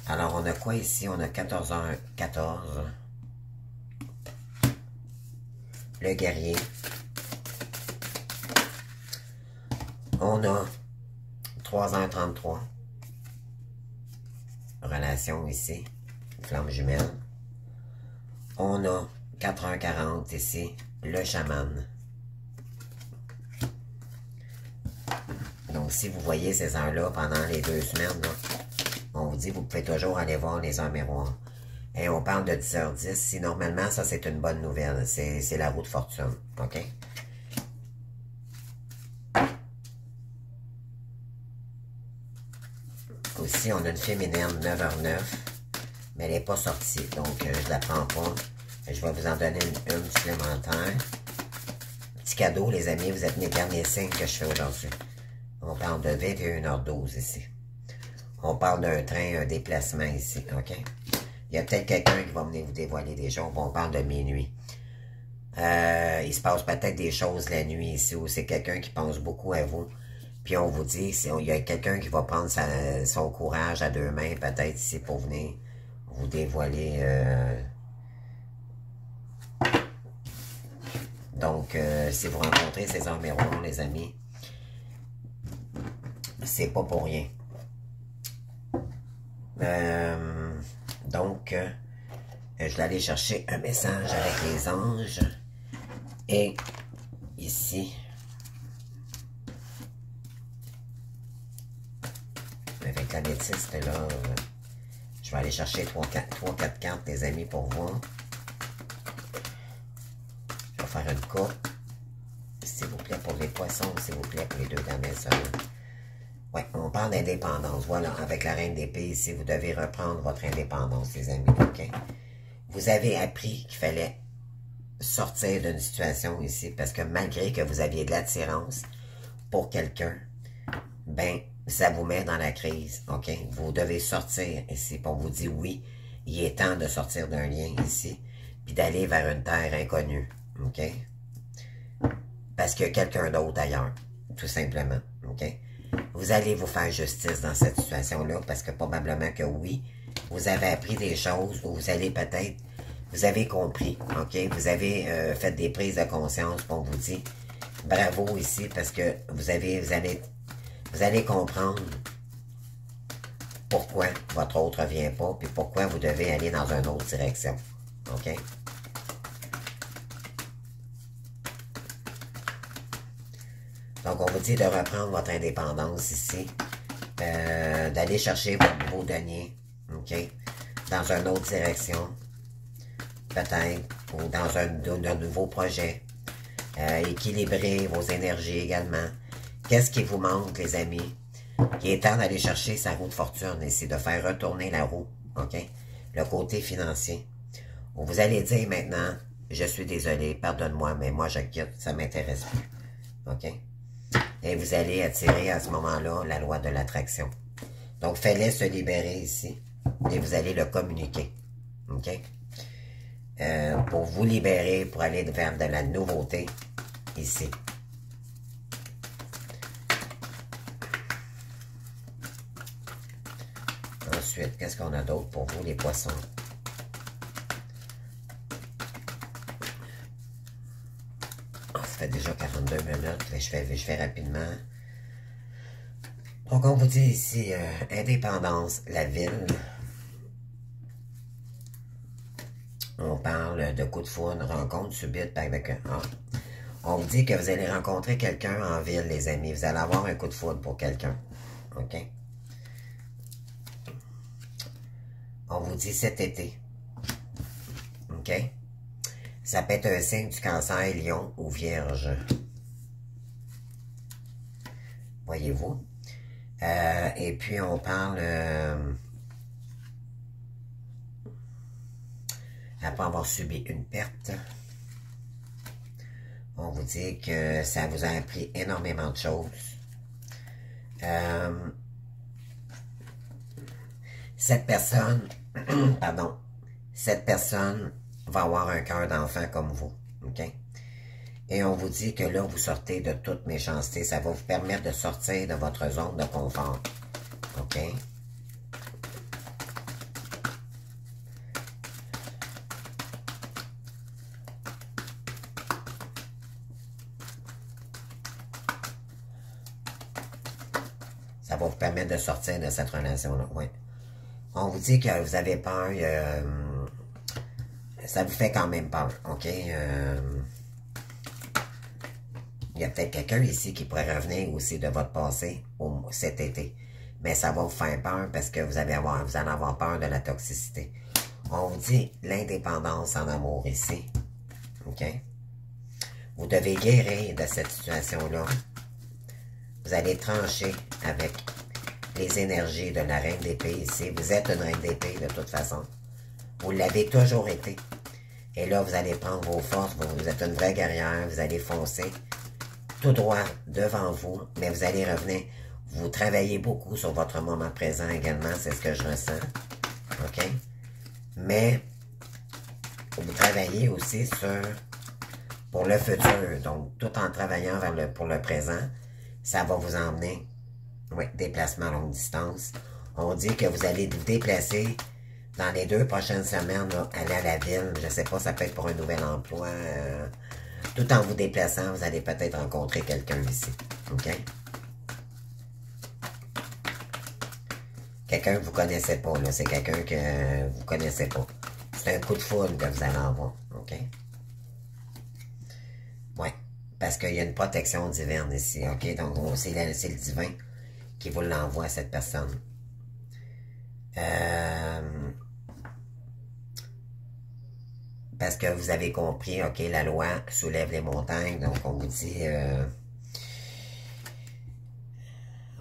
Alors, on a quoi ici? On a 14h14. Le guerrier. On a 3h33. Relation ici. Flamme jumelle. On a 4h40 ici. Le chaman. Donc, si vous voyez ces heures-là pendant les 2 semaines, là, on vous dit, vous pouvez toujours aller voir les heures miroirs. Et on parle de 10h10. Si normalement, ça, c'est une bonne nouvelle. C'est la roue de fortune. OK? Aussi, on a une féminine 9h09. Mais elle n'est pas sortie. Donc, je ne la prends pas. Je vais vous en donner une supplémentaire. Petit cadeau, les amis. Vous êtes mes derniers signes que je fais aujourd'hui. On parle de 21h12 ici. On parle d'un train, un déplacement ici, ok? Il y a peut-être quelqu'un qui va venir vous dévoiler des choses. On parle de minuit. Il se passe peut-être des choses la nuit ici, où c'est quelqu'un qui pense beaucoup à vous. Puis on vous dit, il y a quelqu'un qui va prendre son courage à 2 mains, peut-être ici, pour venir vous dévoiler. Donc, si vous rencontrez ces heures miroirs, les amis, c'est pas pour rien. Donc, je vais aller chercher un message avec les anges. Et ici, avec la métiste, là, je vais aller chercher 3-4 cartes, les amis, pour voir. Je vais faire une coupe. S'il vous plaît, pour les poissons, s'il vous plaît, pour les 2 dernières semaines. Oui, on parle d'indépendance. Voilà, avec la reine d'épée ici, vous devez reprendre votre indépendance, les amis, ok? Vous avez appris qu'il fallait sortir d'une situation ici, parce que malgré que vous aviez de l'attirance pour quelqu'un, ben, ça vous met dans la crise, ok? Vous devez sortir ici, on vous dit oui, il est temps de sortir d'un lien ici, puis d'aller vers une terre inconnue, ok? Parce qu'il y a quelqu'un d'autre ailleurs, tout simplement, ok? Vous allez vous faire justice dans cette situation-là, parce que probablement que oui, vous avez appris des choses, ou vous allez peut-être, vous avez compris, ok? Vous avez fait des prises de conscience, on vous dit bravo ici, parce que vous allez comprendre pourquoi votre autre ne vient pas, puis pourquoi vous devez aller dans une autre direction, ok? Donc, on vous dit de reprendre votre indépendance ici, d'aller chercher votre nouveau denier, ok? Dans une autre direction, peut-être, ou dans un nouveau projet. Équilibrer vos énergies également. Qu'est-ce qui vous manque, les amis? Il est temps d'aller chercher sa roue de fortune ici, de faire retourner la roue, ok? Le côté financier. Vous allez dire maintenant, je suis désolé, pardonne-moi, mais moi je quitte, ça ne m'intéresse plus, ok? Et vous allez attirer à ce moment-là la loi de l'attraction. Donc, fallait se libérer ici. Et vous allez le communiquer. OK? Pour vous libérer, pour aller vers de la nouveauté ici. Ensuite, qu'est-ce qu'on a d'autre pour vous, les poissons? Ça fait déjà 42 minutes, je fais rapidement. Donc, on vous dit ici, indépendance, la ville. On parle de coup de foudre, rencontre subite avec un... On vous dit que vous allez rencontrer quelqu'un en ville, les amis. Vous allez avoir un coup de foudre pour quelqu'un. OK? On vous dit cet été. OK? Ça peut être un signe du cancer, lion ou vierge. Voyez-vous? Et puis, on parle... après avoir subi une perte, on vous dit que ça vous a appris énormément de choses. Cette personne, pardon, cette personne va avoir un cœur d'enfant comme vous, ok? Et on vous dit que là, vous sortez de toute méchanceté. Ça va vous permettre de sortir de votre zone de confort, ok? Ça va vous permettre de sortir de cette relation-là, oui. On vous dit que vous avez peur, ça vous fait quand même peur, ok? Il y a peut-être quelqu'un ici qui pourrait revenir aussi de votre passé cet été. Mais ça va vous faire peur parce que vous allez avoir peur de la toxicité. On vous dit l'indépendance en amour ici, ok? Vous devez guérir de cette situation-là. Vous allez trancher avec les énergies de la reine d'épée ici. Vous êtes une reine d'épée de toute façon. Vous l'avez toujours été. Et là, vous allez prendre vos forces. Vous êtes une vraie guerrière. Vous allez foncer tout droit devant vous. Mais vous allez revenir. Vous travaillez beaucoup sur votre moment présent également. C'est ce que je ressens. OK? Mais vous travaillez aussi pour le futur. Donc, tout en travaillant pour le présent, ça va vous emmener, oui, déplacement à longue distance. On dit que vous allez vous déplacer dans les 2 prochaines semaines, là, aller à la ville. Je ne sais pas, ça peut être pour un nouvel emploi. Tout en vous déplaçant, vous allez peut-être rencontrer quelqu'un ici. OK? quelqu'un que vous connaissez pas, là. C'est quelqu'un que vous connaissez pas. C'est un coup de foudre que vous allez avoir, OK? Ouais, parce qu'il y a une protection divine ici, OK? Donc, c'est le divin qui vous l'envoie à cette personne. Parce que vous avez compris, OK, la loi soulève les montagnes, donc on vous dit...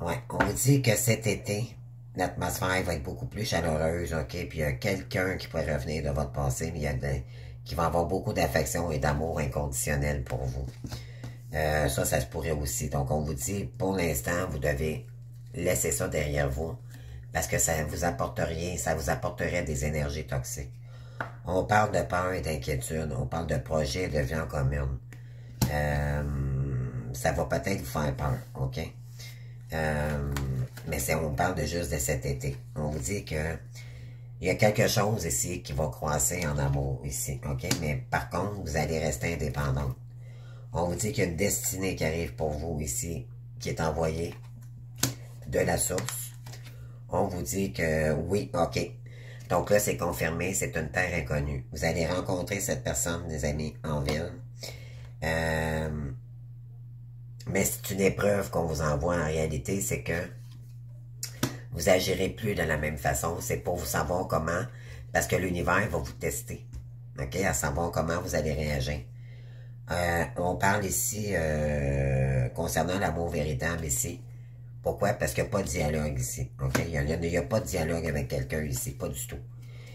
ouais, on vous dit que cet été, l'atmosphère va être beaucoup plus chaleureuse, OK? Puis il y a quelqu'un qui pourrait revenir de votre passé, mais il y a qui va avoir beaucoup d'affection et d'amour inconditionnel pour vous. Ça se pourrait aussi. Donc, on vous dit, pour l'instant, vous devez laisser ça derrière vous, parce que ça vous apporte rien, ça vous apporterait des énergies toxiques. On parle de peur et d'inquiétude, on parle de projet de vie en commune. Ça va peut-être vous faire peur, OK? Mais on parle de juste de cet été. On vous dit que il y a quelque chose ici qui va croîser en amour ici, OK? Mais par contre, vous allez rester indépendante. On vous dit qu'il y a une destinée qui arrive pour vous ici, qui est envoyée de la source. On vous dit que oui, OK. Donc là, c'est confirmé, c'est une terre inconnue. Vous allez rencontrer cette personne, les amis, en ville. Mais c'est une épreuve qu'on vous envoie en réalité, c'est que vous agirez plus de la même façon. C'est pour vous savoir comment, parce que l'univers va vous tester, OK, à savoir comment vous allez réagir. On parle ici concernant l'amour véritable ici. Pourquoi? Parce qu'il n'y a pas de dialogue ici, OK? Il n'y a pas de dialogue avec quelqu'un ici, pas du tout.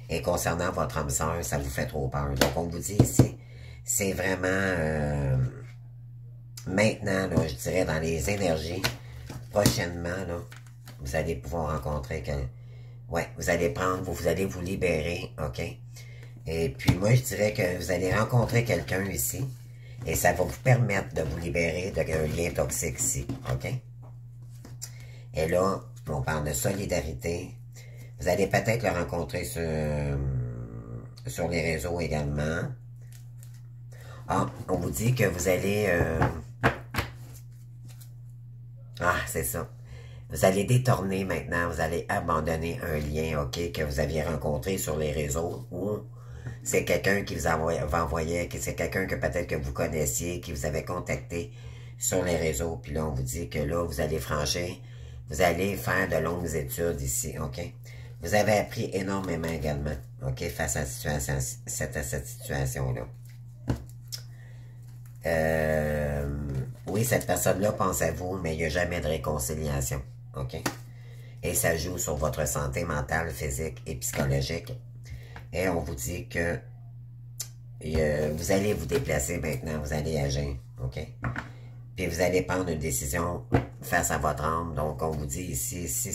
Et concernant votre âme sœur, ça vous fait trop peur. Donc, on vous dit ici, c'est vraiment... maintenant, là, je dirais, dans les énergies, prochainement, là, vous allez pouvoir rencontrer quelqu'un. Ouais, vous allez prendre, vous allez vous libérer, OK? Et puis, moi, je dirais que vous allez rencontrer quelqu'un ici, et ça va vous permettre de vous libérer d'un lien toxique ici, OK? Et là, on parle de solidarité. Vous allez peut-être le rencontrer sur les réseaux également. Ah, on vous dit que vous allez... Ah, c'est ça. Vous allez détourner maintenant, vous allez abandonner un lien, OK, que vous aviez rencontré sur les réseaux ou c'est quelqu'un qui vous envoyé, c'est quelqu'un que peut-être que vous connaissiez, qui vous avait contacté sur les réseaux. Puis là, on vous dit que là, vous allez franchir, vous allez faire de longues études ici, OK? Vous avez appris énormément également, OK, face à cette situation-là. Oui, cette personne-là pense à vous, mais il n'y a jamais de réconciliation, OK? Et ça joue sur votre santé mentale, physique et psychologique. Et on vous dit que vous allez vous déplacer maintenant, vous allez agir, OK? Puis vous allez prendre une décision face à votre âme. Donc, on vous dit ici, si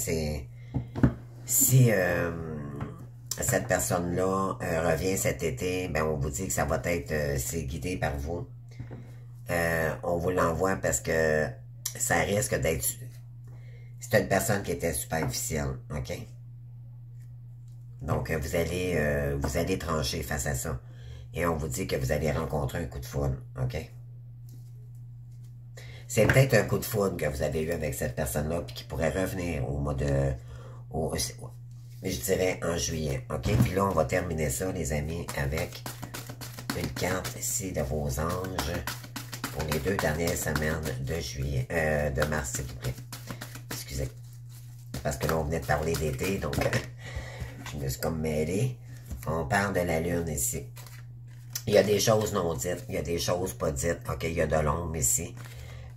cette personne-là revient cet été, ben on vous dit que ça va être, c'est guidé par vous. On vous l'envoie parce que ça risque d'être... C'est une personne qui était superficielle, OK? Donc, vous allez trancher face à ça. Et on vous dit que vous allez rencontrer un coup de foudre, OK? C'est peut-être un coup de foudre que vous avez eu avec cette personne-là, puis qui pourrait revenir au mois de... je dirais en juillet, OK? Puis là, on va terminer ça, les amis, avec une carte ici de vos anges pour les 2 dernières semaines de juillet, de mars, s'il vous plaît. Excusez. Parce que là, on venait de parler d'été, donc je me suis comme mêlé. On parle de la lune ici. Il y a des choses non dites, il y a des choses pas dites. OK, il y a de l'ombre ici.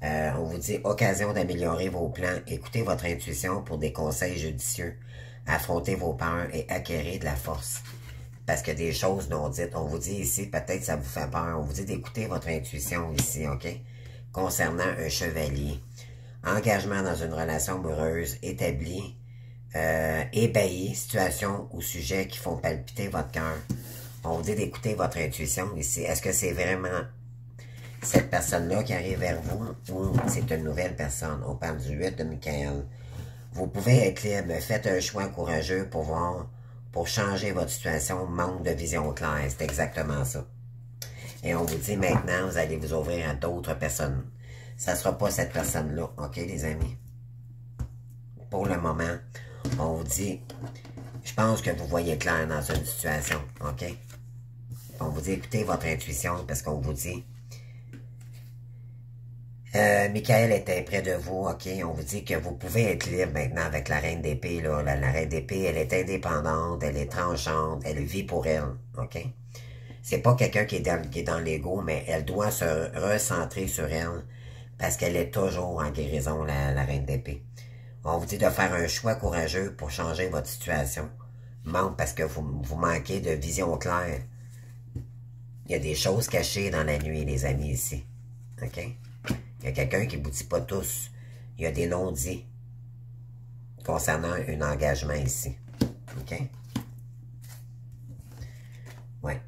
On vous dit, occasion d'améliorer vos plans. Écoutez votre intuition pour des conseils judicieux. Affrontez vos peurs et acquérez de la force. Parce que des choses non dites, on vous dit ici, peut-être ça vous fait peur. On vous dit d'écouter votre intuition ici, OK? Concernant un chevalier. Engagement dans une relation amoureuse établie. Ébahi, situation ou sujet qui font palpiter votre cœur. On vous dit d'écouter votre intuition ici. Est-ce que c'est vraiment cette personne-là qui arrive vers vous ou c'est une nouvelle personne? On parle du 8 de Michael. Vous pouvez être libre. Faites un choix courageux pour changer votre situation. Manque de vision claire. C'est exactement ça. Et on vous dit maintenant, vous allez vous ouvrir à d'autres personnes. Ça ne sera pas cette personne-là. OK, les amis? Pour le moment, On vous dit, je pense que vous voyez clair dans une situation, OK? On vous dit, écoutez votre intuition, parce qu'on vous dit, Michael était près de vous, OK? On vous dit que vous pouvez être libre maintenant avec la reine d'épée, là. La reine d'épée, elle est indépendante, elle est tranchante, elle vit pour elle, OK? C'est pas quelqu'un qui est dans l'ego, mais elle doit se recentrer sur elle, parce qu'elle est toujours en guérison, la reine d'épée. On vous dit de faire un choix courageux pour changer votre situation. Manque parce que vous manquez de vision claire. Il y a des choses cachées dans la nuit, les amis, ici, OK? Il y a quelqu'un qui ne vous dit pas tous. Il y a des non-dits concernant un engagement ici. OK? Ouais.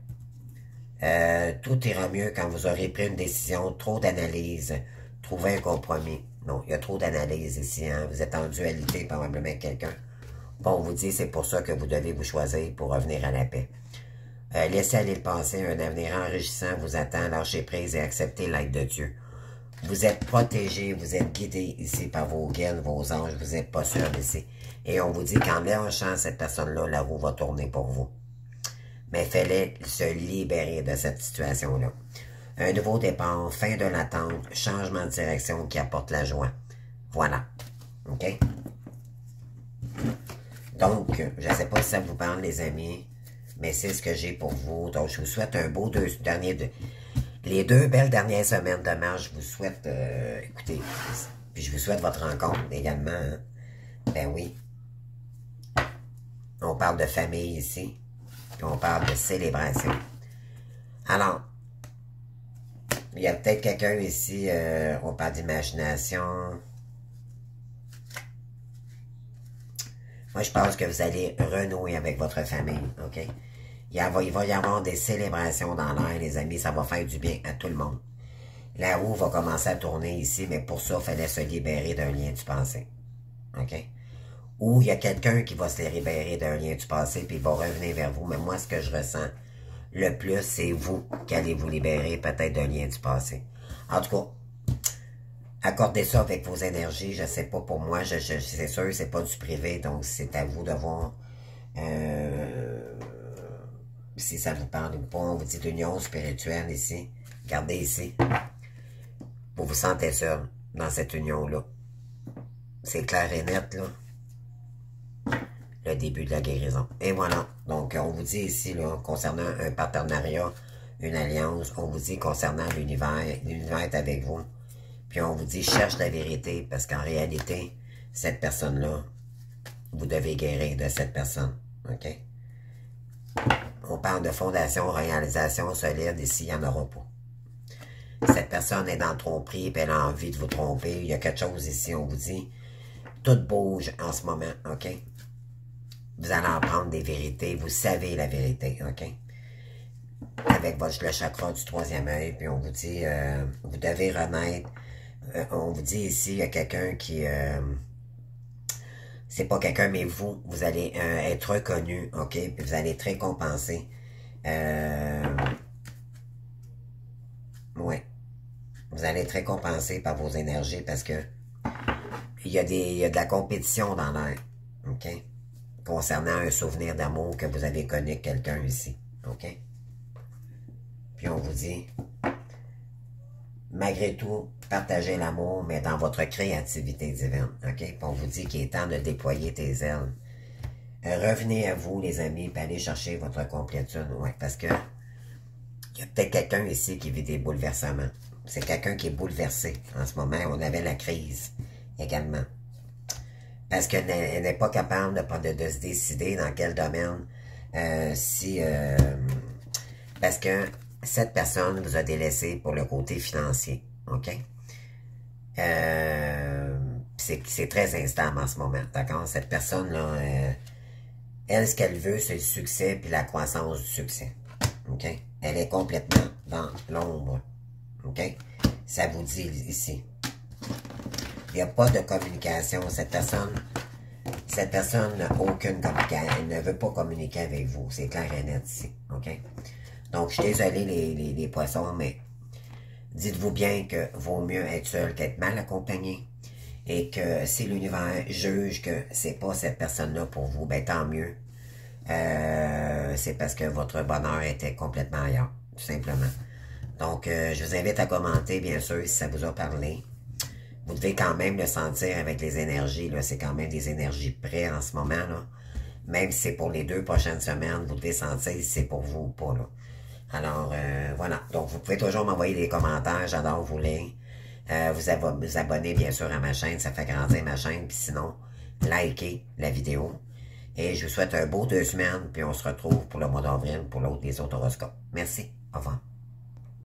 Tout ira mieux quand vous aurez pris une décision. Trop d'analyse. Trouver un compromis. Non, il y a trop d'analyse ici. Hein? Vous êtes en dualité probablement avec quelqu'un. Bon, on vous dit c'est pour ça que vous devez vous choisir pour revenir à la paix. Laissez aller le passé. Un avenir enrichissant vous attend. Lâchez prise et acceptez l'aide de Dieu. Vous êtes protégé, vous êtes guidé ici par vos guides, vos anges, vous n'êtes pas seul ici. Et on vous dit qu'en lâchant cette personne-là, la roue va tourner pour vous. Mais fallait se libérer de cette situation-là. Un nouveau départ, fin de l'attente, changement de direction qui apporte la joie. Voilà. OK? Donc, je ne sais pas si ça vous parle, les amis, mais c'est ce que j'ai pour vous. Donc, je vous souhaite un beau les 2 belles dernières semaines de mars, je vous souhaite, écoutez, puis je vous souhaite votre rencontre également. Hein? Ben oui. On parle de famille ici, puis on parle de célébration. Alors, il y a peut-être quelqu'un ici, on parle d'imagination. Moi, je pense que vous allez renouer avec votre famille, OK? Il va y avoir des célébrations dans l'air, les amis. Ça va faire du bien à tout le monde. La roue va commencer à tourner ici, mais pour ça, il fallait se libérer d'un lien du passé. OK? Ou il y a quelqu'un qui va se libérer d'un lien du passé, puis il va revenir vers vous. Mais moi, ce que je ressens le plus, c'est vous qui allez vous libérer peut-être d'un lien du passé. En tout cas, accordez ça avec vos énergies. Je ne sais pas pour moi, c'est sûr, c'est pas du privé, donc c'est à vous de voir... si ça vous parle ou pas, on vous dit d'union spirituelle ici. Regardez ici. Vous vous sentez seul dans cette union-là. C'est clair et net, là. Le début de la guérison. Et voilà. Donc, on vous dit ici, là, concernant un partenariat, une alliance, on vous dit concernant l'univers est avec vous. Puis on vous dit, cherche la vérité, parce qu'en réalité, cette personne-là, vous devez guérir de cette personne. OK? On parle de fondation, réalisation solide, ici, il n'y en aura pas. Cette personne est dans le tromperie, puis elle a envie de vous tromper. Il y a quelque chose ici, on vous dit. Tout bouge en ce moment, OK? Vous allez apprendre des vérités, vous savez la vérité, OK? Avec le chakra du 3e œil, puis on vous dit, vous devez renaître. On vous dit ici, il y a quelqu'un qui... c'est pas quelqu'un, mais vous allez être reconnu, OK? Puis vous allez être récompensé. Ouais. Vous allez être récompensé par vos énergies parce que il y a de la compétition dans l'air, OK? Concernant un souvenir d'amour que vous avez connu avec quelqu'un ici, OK? Puis on vous dit, malgré tout, partagez l'amour, mais dans votre créativité divine, OK? Puis on vous dit qu'il est temps de déployer tes ailes. Revenez à vous, les amis, puis allez chercher votre complétude, ouais, parce que il y a peut-être quelqu'un ici qui vit des bouleversements. C'est quelqu'un qui est bouleversé en ce moment. On avait la crise également. Parce qu'elle n'est pas capable de se décider dans quel domaine. Parce que cette personne vous a délaissé pour le côté financier. OK? C'est très instable en ce moment. D'accord? Cette personne-là, elle, ce qu'elle veut, c'est le succès puis la croissance du succès. OK? Elle est complètement dans l'ombre. OK? Ça vous dit ici. Il n'y a pas de communication. Cette personne n'a aucune communication. Elle ne veut pas communiquer avec vous. C'est clair et net ici. OK? Donc, je suis désolé les poissons, mais dites-vous bien que vaut mieux être seul qu'être mal accompagné. Et que si l'univers juge que c'est pas cette personne-là pour vous, ben tant mieux. C'est parce que votre bonheur était complètement ailleurs, tout simplement. Donc, je vous invite à commenter, bien sûr, si ça vous a parlé. Vous devez quand même le sentir avec les énergies, là. C'est quand même des énergies prêtes en ce moment, là. Même si c'est pour les 2 prochaines semaines, vous devez sentir si c'est pour vous ou pas, là. Alors, voilà. Donc, vous pouvez toujours m'envoyer des commentaires. J'adore vous lire. Vous abonner, bien sûr, à ma chaîne. Ça fait grandir ma chaîne. Puis sinon, likez la vidéo. Et je vous souhaite un beau 2 semaines. Puis on se retrouve pour le mois d'avril pour l'autre des autres horoscopes. Merci. Au revoir.